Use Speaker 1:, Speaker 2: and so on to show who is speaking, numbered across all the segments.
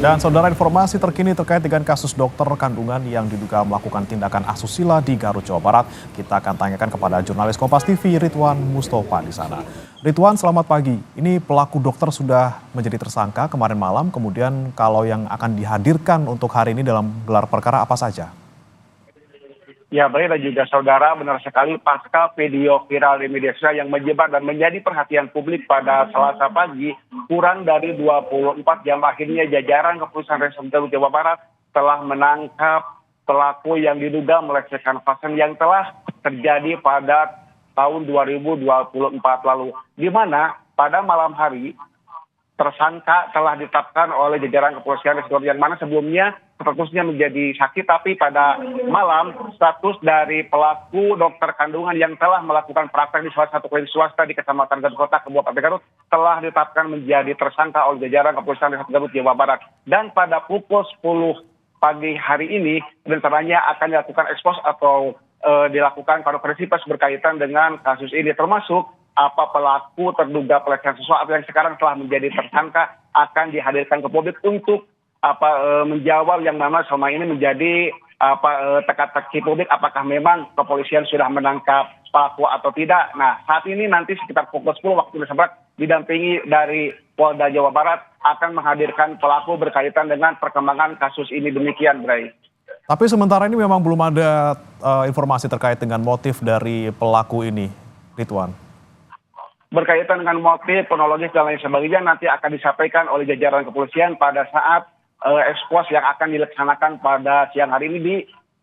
Speaker 1: Dan saudara, informasi terkini terkait dengan kasus dokter kandungan yang diduga melakukan tindakan asusila di Garut, Jawa Barat. Kita akan tanyakan kepada jurnalis Kompas TV Ridwan Mustofa di sana. Ridwan, selamat pagi. Ini pelaku dokter sudah menjadi tersangka kemarin malam, kemudian kalau yang akan dihadirkan untuk hari ini dalam gelar perkara apa saja?
Speaker 2: Ya, baik, dan juga saudara, benar sekali pasca video viral di media sosial yang menyebar dan menjadi perhatian publik pada Selasa pagi, kurang dari 24 jam akhirnya jajaran Kepolisian Resort Garut Jawa Barat telah menangkap pelaku yang diduga melecehkan pasien yang telah terjadi pada tahun 2024 lalu, di mana pada malam hari tersangka telah ditetapkan oleh jajaran Kepolisian Resort yang mana sebelumnya statusnya menjadi saksi, tapi pada malam status dari pelaku dokter kandungan yang telah melakukan praktek di salah satu klinik swasta di Kecamatan Garut Kota, Kabupaten Garut, telah ditetapkan menjadi tersangka oleh jajaran Kepolisian Resort Garut Jawa Barat. Dan pada pukul 10 pagi hari ini rencananya akan dilakukan ekspos atau dilakukan konferensi pers berkaitan dengan kasus ini, termasuk apa pelaku terduga pelecehan seksual yang sekarang telah menjadi tersangka akan dihadirkan ke publik untuk menjawab yang mana selama ini menjadi teka-teki publik, apakah memang kepolisian sudah menangkap pelaku atau tidak. Nah, saat ini nanti sekitar pukul 10 waktu Indonesia Barat didampingi dari Polda Jawa Barat akan menghadirkan pelaku berkaitan dengan perkembangan kasus ini. Demikian, Bray.
Speaker 1: Tapi sementara ini memang belum ada informasi terkait dengan motif dari pelaku ini, Ridwan.
Speaker 2: Berkaitan dengan motif, kronologis dan lain sebagainya nanti akan disampaikan oleh jajaran kepolisian pada saat ekspos yang akan dilaksanakan pada siang hari ini di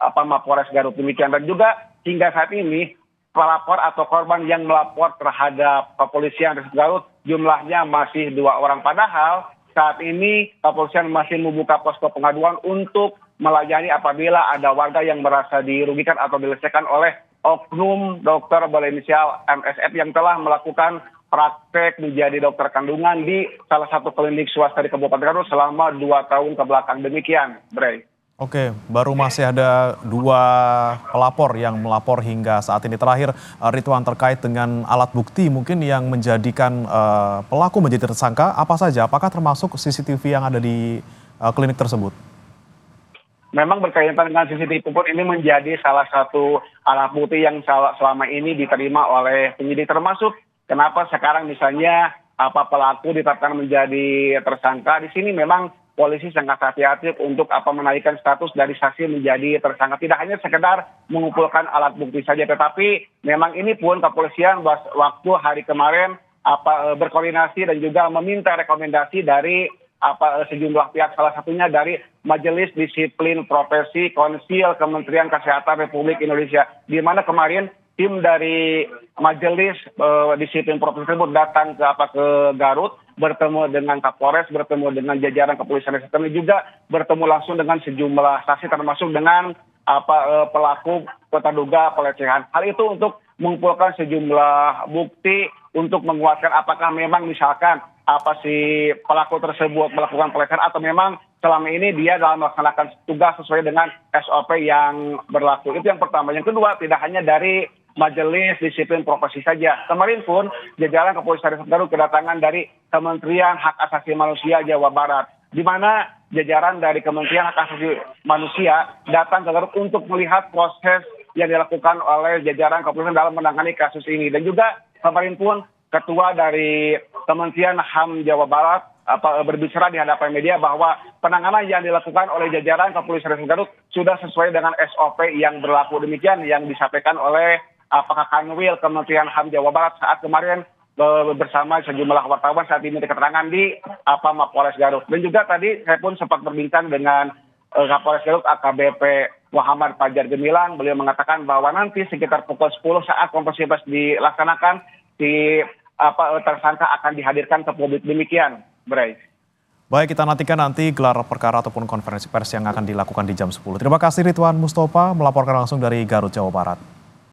Speaker 2: Mapolres Garut. Demikian, dan juga hingga saat ini pelapor atau korban yang melapor terhadap kepolisian Resort Garut jumlahnya masih 2 orang. Padahal saat ini kepolisian masih membuka posko pengaduan untuk melayani apabila ada warga yang merasa dirugikan atau dilecehkan oleh oknum dokter berinisial MSF yang telah melakukan praktek menjadi dokter kandungan di salah satu klinik swasta di Kabupaten Garut selama 2 tahun ke belakang. Demikian, Bray.
Speaker 1: Oke, baru masih ada 2 pelapor yang melapor hingga saat ini. Terakhir, Ridwan, terkait dengan alat bukti mungkin yang menjadikan pelaku menjadi tersangka, apa saja? Apakah termasuk CCTV yang ada di klinik tersebut?
Speaker 2: Memang berkaitan dengan CCTV pun ini menjadi salah satu alat bukti yang selama ini diterima oleh penyidik, termasuk kenapa sekarang misalnya pelaku ditetapkan menjadi tersangka. Di sini memang polisi sangat hati-hati untuk menaikkan status dari saksi menjadi tersangka. Tidak hanya sekedar mengumpulkan alat bukti saja, tetapi memang ini pun kepolisian waktu hari kemarin berkoordinasi dan juga meminta rekomendasi dari sejumlah pihak, salah satunya dari Majelis Disiplin Profesi Konsil Kementerian Kesehatan Republik Indonesia, di mana kemarin tim dari Majelis Disiplin Profesi tersebut datang ke Garut, bertemu dengan Kapolres, bertemu dengan jajaran kepolisian dan juga bertemu langsung dengan sejumlah saksi, termasuk dengan pelaku terduga pelecehan. Hal itu untuk mengumpulkan sejumlah bukti untuk menguatkan apakah memang misalkan si pelaku tersebut melakukan pelecehan atau memang selama ini dia dalam melaksanakan tugas sesuai dengan SOP yang berlaku. Itu yang pertama. Yang kedua, tidak hanya dari Majelis Disiplin Profesi saja. Kemarin pun jajaran Kepolisian Resort Garut kedatangan dari Kementerian Hak Asasi Manusia Jawa Barat, di mana jajaran dari Kementerian Hak Asasi Manusia datang ke Garut untuk melihat proses yang dilakukan oleh jajaran kepolisian dalam menangani kasus ini. Dan juga kemarin pun Ketua dari Kementerian HAM Jawa Barat berbicara di hadapan media bahwa penanganan yang dilakukan oleh jajaran Kepolisian Resort Garut sudah sesuai dengan SOP yang berlaku. Demikian yang disampaikan oleh Pak Kanwil Kementerian HAM Jawa Barat saat kemarin bersama sejumlah wartawan saat ini keterangan di Mapolres Garut. Dan juga tadi saya pun sempat berbincang dengan Kapolres Garut AKBP Muhammad Fajar Gemilang. Beliau mengatakan bahwa nanti sekitar pukul 10 saat konferensi pers dilaksanakan, tersangka akan dihadirkan ke publik. Demikian, Bray.
Speaker 1: Baik, kita nantikan nanti gelar perkara ataupun konferensi pers yang akan dilakukan di jam 10. Terima kasih Ridwan Mustofa melaporkan langsung dari Garut, Jawa Barat.